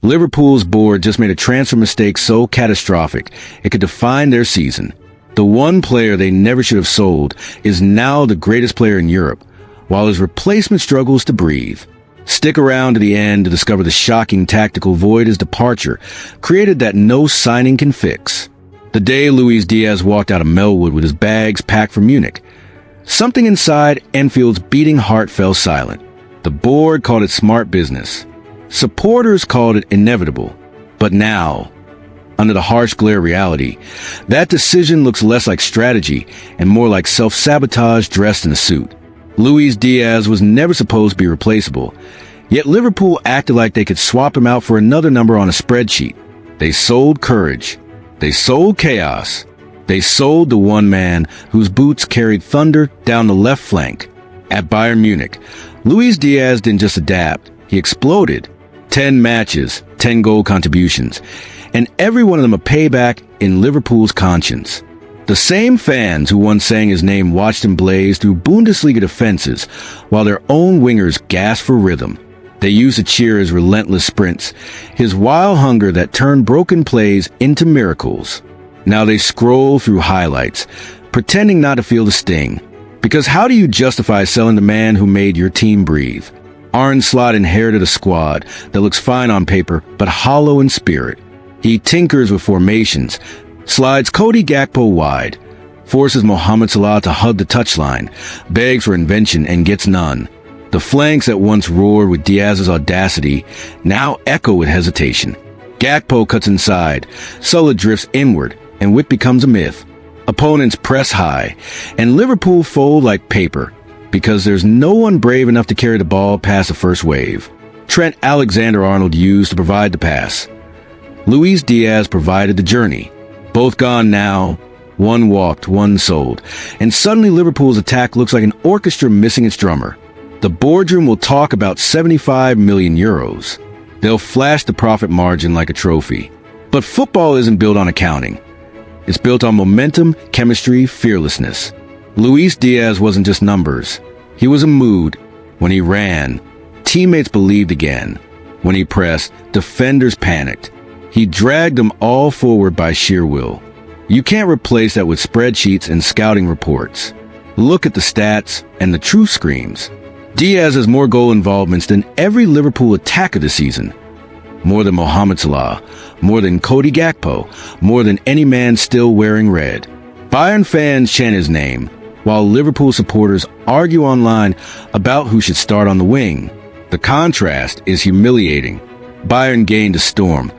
Liverpool's board just made a transfer mistake so catastrophic it could define their season. The one player they never should have sold is now the greatest player in Europe, while his replacement struggles to breathe. Stick around to the end to discover the shocking tactical void his departure created that no signing can fix. The day Luis Diaz walked out of Melwood with his bags packed for Munich, something inside Anfield's beating heart fell silent. The board called it smart business. Supporters called it inevitable. But now, under the harsh glare of reality, that decision looks less like strategy and more like self-sabotage dressed in a suit. Luis Diaz was never supposed to be replaceable, yet Liverpool acted like they could swap him out for another number on a spreadsheet. They sold courage. They sold chaos. They sold the one man whose boots carried thunder down the left flank. At Bayern Munich, Luis Diaz didn't just adapt, he exploded. 10 matches, 10 goal contributions, and every one of them a payback in Liverpool's conscience. The same fans who once sang his name watched him blaze through Bundesliga defenses while their own wingers gasped for rhythm. They used to cheer his relentless sprints, his wild hunger that turned broken plays into miracles. Now they scroll through highlights, pretending not to feel the sting. Because how do you justify selling the man who made your team breathe? Arne Slot inherited a squad that looks fine on paper but hollow in spirit. He tinkers with formations, slides Cody Gakpo wide, forces Mohamed Salah to hug the touchline, begs for invention and gets none. The flanks that once roared with Diaz's audacity now echo with hesitation. Gakpo cuts inside, Salah drifts inward, and wit becomes a myth. Opponents press high, and Liverpool fold like paper, because there's no one brave enough to carry the ball past the first wave. Trent Alexander-Arnold used to provide the pass. Luis Diaz provided the journey. Both gone now, one walked, one sold, and suddenly Liverpool's attack looks like an orchestra missing its drummer. The boardroom will talk about 75 million euros. They'll flash the profit margin like a trophy. But football isn't built on accounting. It's built on momentum, chemistry, fearlessness. Luis Diaz wasn't just numbers. He was a mood. When he ran, teammates believed again. When he pressed, defenders panicked. He dragged them all forward by sheer will. You can't replace that with spreadsheets and scouting reports. Look at the stats, and the truth screams. Diaz has more goal involvements than every Liverpool attacker this season. More than Mohamed Salah, more than Cody Gakpo, more than any man still wearing red. Bayern fans chant his name, while Liverpool supporters argue online about who should start on the wing. The contrast is humiliating. Bayern gained a storm.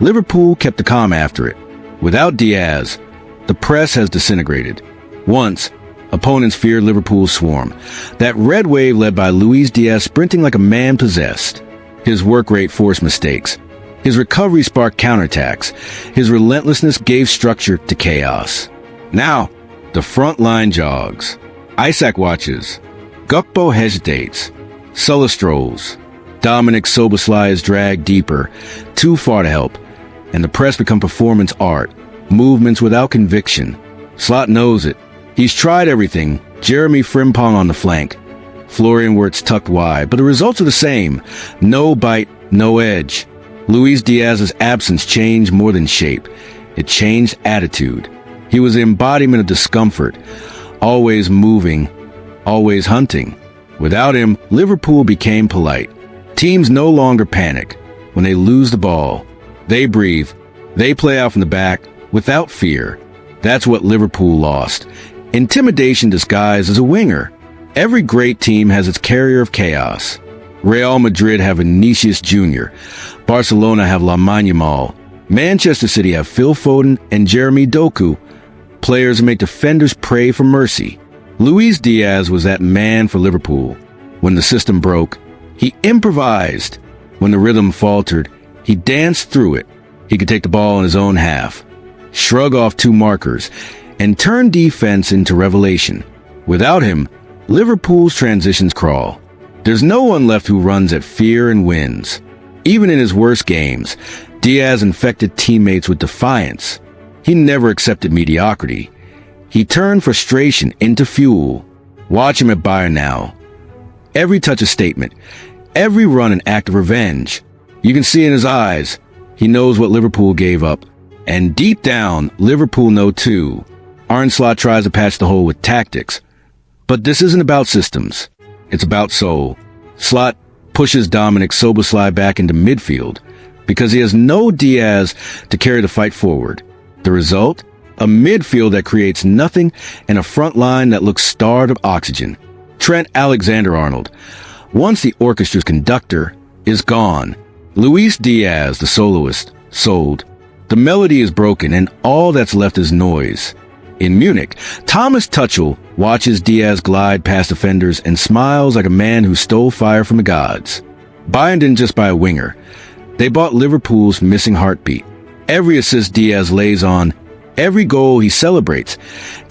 Liverpool kept the calm after it. Without Diaz, the press has disintegrated. Once, opponents feared Liverpool's swarm. That red wave led by Luis Diaz sprinting like a man possessed. His work rate forced mistakes. His recovery sparked counterattacks. His relentlessness gave structure to chaos. Now, the front line jogs. Isaac watches. Gakpo hesitates. Salah strolls. Dominic Soboslai is dragged deeper, too far to help. And the press become performance art. Movements without conviction. Slot knows it. He's tried everything. Jeremy Frimpong on the flank. Florian Wirtz tucked wide, but the results are the same. No bite, no edge. Luis Diaz's absence changed more than shape. It changed attitude. He was the embodiment of discomfort, always moving, always hunting. Without him, Liverpool became polite. Teams no longer panic. When they lose the ball, they breathe. They play out from the back without fear. That's what Liverpool lost. Intimidation disguised as a winger. Every great team has its carrier of chaos. Real Madrid have Vinicius Jr. Barcelona have Lamine Yamal. Manchester City have Phil Foden and Jeremy Doku. Players who make defenders pray for mercy. Luis Diaz was that man for Liverpool. When the system broke, he improvised. When the rhythm faltered, he danced through it. He could take the ball in his own half, shrug off two markers, and turn defense into revelation. Without him, Liverpool's transitions crawl. There's no one left who runs at fear and wins. Even in his worst games, Diaz infected teammates with defiance. He never accepted mediocrity. He turned frustration into fuel. Watch him at Bayern now. Every touch a statement. Every run an act of revenge. You can see in his eyes, he knows what Liverpool gave up. And deep down, Liverpool know too. Arne Slot tries to patch the hole with tactics. But this isn't about systems. It's about soul. Slot pushes Dominic Szoboszlai back into midfield because he has no Diaz to carry the fight forward. The result? A midfield that creates nothing and a front line that looks starved of oxygen. Trent Alexander-Arnold, once the orchestra's conductor, is gone. Luis Diaz, the soloist, sold. The melody is broken and all that's left is noise. In Munich, Thomas Tuchel watches Diaz glide past defenders and smiles like a man who stole fire from the gods. Bayern didn't just buy a winger. They bought Liverpool's missing heartbeat. Every assist Diaz lays on, every goal he celebrates,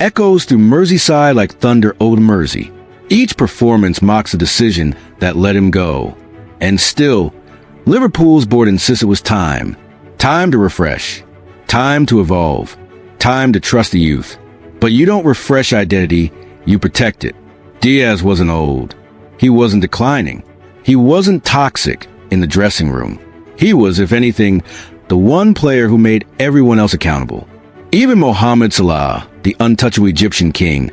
echoes through Merseyside like thunder ode to Mersey. Each performance mocks the decision that let him go. And still, Liverpool's board insists it was time. Time to refresh. Time to evolve. Time to trust the youth. But you don't refresh identity, you protect it. Diaz wasn't old. He wasn't declining. He wasn't toxic in the dressing room. He was, if anything, the one player who made everyone else accountable. Even Mohamed Salah, the untouchable Egyptian king,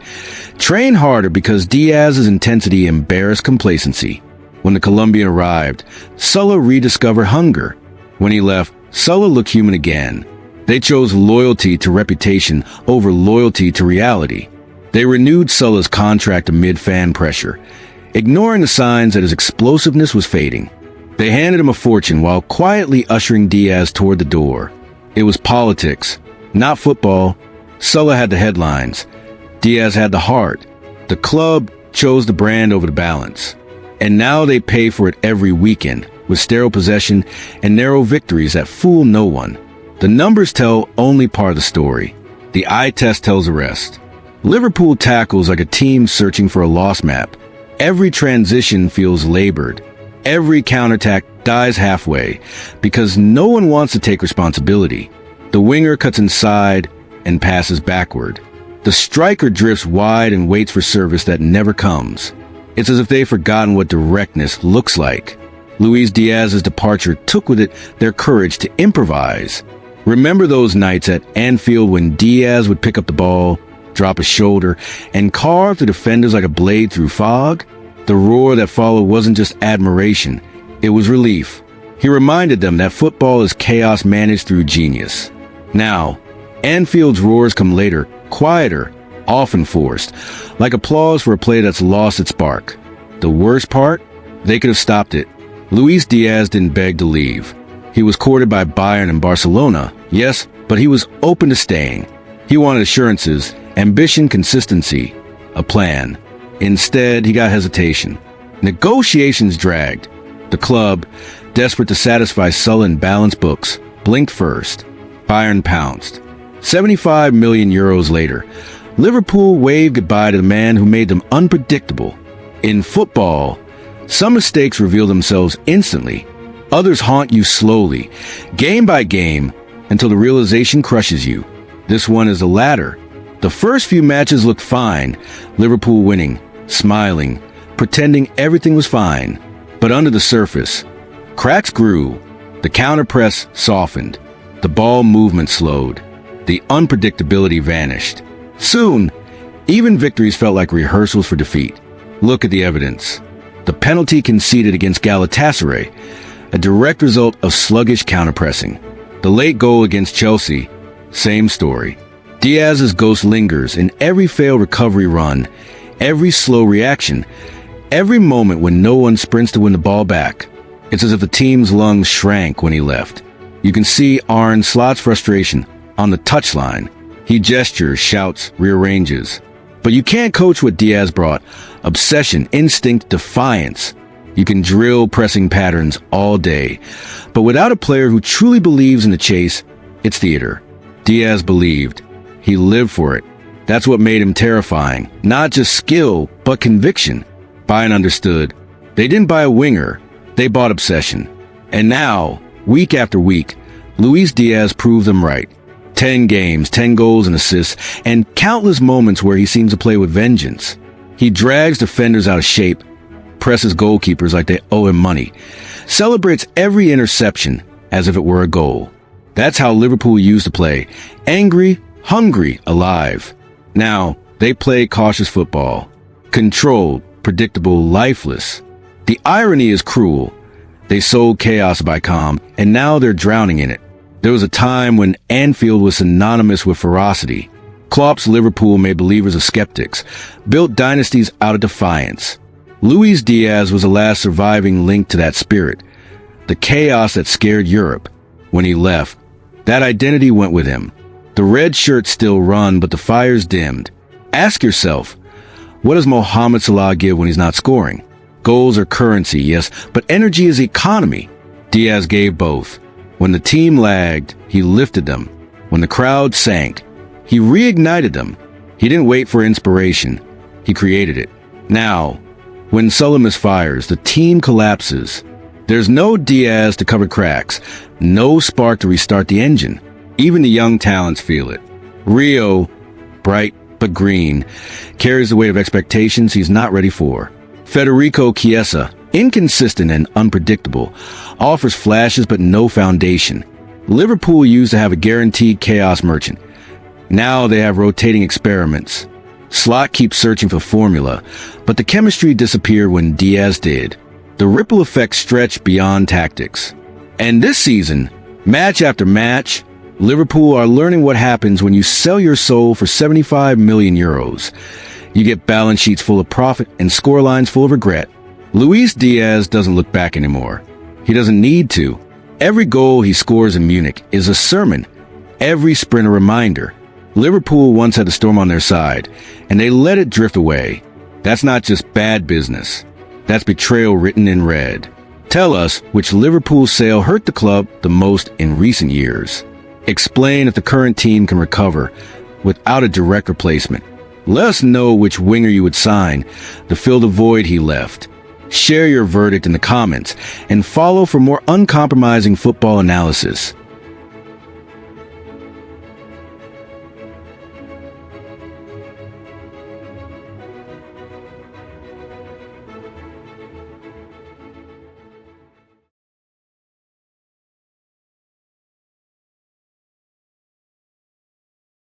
trained harder because Diaz's intensity embarrassed complacency. When the Colombian arrived, Salah rediscovered hunger. When he left, Salah looked human again. They chose loyalty to reputation over loyalty to reality. They renewed Salah's contract amid fan pressure, ignoring the signs that his explosiveness was fading. They handed him a fortune while quietly ushering Diaz toward the door. It was politics, not football. Salah had the headlines. Diaz had the heart. The club chose the brand over the balance. And now they pay for it every weekend, with sterile possession and narrow victories that fool no one. The numbers tell only part of the story. The eye test tells the rest. Liverpool tackles like a team searching for a lost map. Every transition feels labored. Every counterattack dies halfway because no one wants to take responsibility. The winger cuts inside and passes backward. The striker drifts wide and waits for service that never comes. It's as if they've forgotten what directness looks like. Luis Diaz's departure took with it their courage to improvise. Remember those nights at Anfield when Diaz would pick up the ball, drop a shoulder, and carve the defenders like a blade through fog? The roar that followed wasn't just admiration, it was relief. He reminded them that football is chaos managed through genius. Now, Anfield's roars come later, quieter, often forced, like applause for a play that's lost its spark. The worst part? They could have stopped it. Luis Diaz didn't beg to leave. He was courted by Bayern and Barcelona, yes, but he was open to staying. He wanted assurances, ambition, consistency, a plan. Instead, he got hesitation. Negotiations dragged. The club, desperate to satisfy sullen balanced books, blinked first. Bayern pounced. 75 million euros later, Liverpool waved goodbye to the man who made them unpredictable. In football, some mistakes reveal themselves instantly. Others haunt you slowly, game by game, until the realization crushes you. This one is the latter. The first few matches looked fine, Liverpool winning, smiling, pretending everything was fine. But under the surface, cracks grew. The counter-press softened. The ball movement slowed. The unpredictability vanished. Soon, even victories felt like rehearsals for defeat. Look at the evidence. The penalty conceded against Galatasaray, a direct result of sluggish counterpressing. The late goal against Chelsea, same story. Diaz's ghost lingers in every failed recovery run, every slow reaction, every moment when no one sprints to win the ball back. It's as if the team's lungs shrank when he left. You can see Arne Slot's frustration on the touchline. He gestures, shouts, rearranges. But you can't coach what Diaz brought. Obsession, instinct, defiance. You can drill pressing patterns all day. But without a player who truly believes in the chase, it's theater. Diaz believed. He lived for it. That's what made him terrifying. Not just skill, but conviction. Bayern understood. They didn't buy a winger. They bought obsession. And now, week after week, Luis Diaz proved them right. 10 games, 10 goals and assists, and countless moments where he seems to play with vengeance. He drags defenders out of shape, presses goalkeepers like they owe him money, celebrates every interception as if it were a goal. That's how Liverpool used to play. Angry, hungry, alive. Now, they play cautious football. Controlled, predictable, lifeless. The irony is cruel. They sold chaos by calm, and now they're drowning in it. There was a time when Anfield was synonymous with ferocity. Klopp's Liverpool made believers of skeptics, built dynasties out of defiance. Luis Diaz was the last surviving link to that spirit. The chaos that scared Europe. When he left, that identity went with him. The red shirts still run, but the fire's dimmed. Ask yourself, what does Mohamed Salah give when he's not scoring? Goals are currency, yes, but energy is economy. Diaz gave both. When the team lagged, he lifted them. When the crowd sank, he reignited them. He didn't wait for inspiration. He created it. Now, when Salah misfires, the team collapses. There's no Diaz to cover cracks, no spark to restart the engine. Even the young talents feel it. Rio, bright but green, carries the weight of expectations he's not ready for. Federico Chiesa, inconsistent and unpredictable, offers flashes but no foundation. Liverpool used to have a guaranteed chaos merchant. Now they have rotating experiments. Slot keeps searching for formula, but the chemistry disappeared when Diaz did. The ripple effect stretched beyond tactics. And this season, match after match, Liverpool are learning what happens when you sell your soul for 75 million euros. You get balance sheets full of profit and scorelines full of regret. Luis Diaz doesn't look back anymore. He doesn't need to. Every goal he scores in Munich is a sermon. Every sprint a reminder. Liverpool once had the storm on their side, and they let it drift away. That's not just bad business. That's betrayal written in red. Tell us which Liverpool sale hurt the club the most in recent years. Explain if the current team can recover without a direct replacement. Let us know which winger you would sign to fill the void he left. Share your verdict in the comments and follow for more uncompromising football analysis.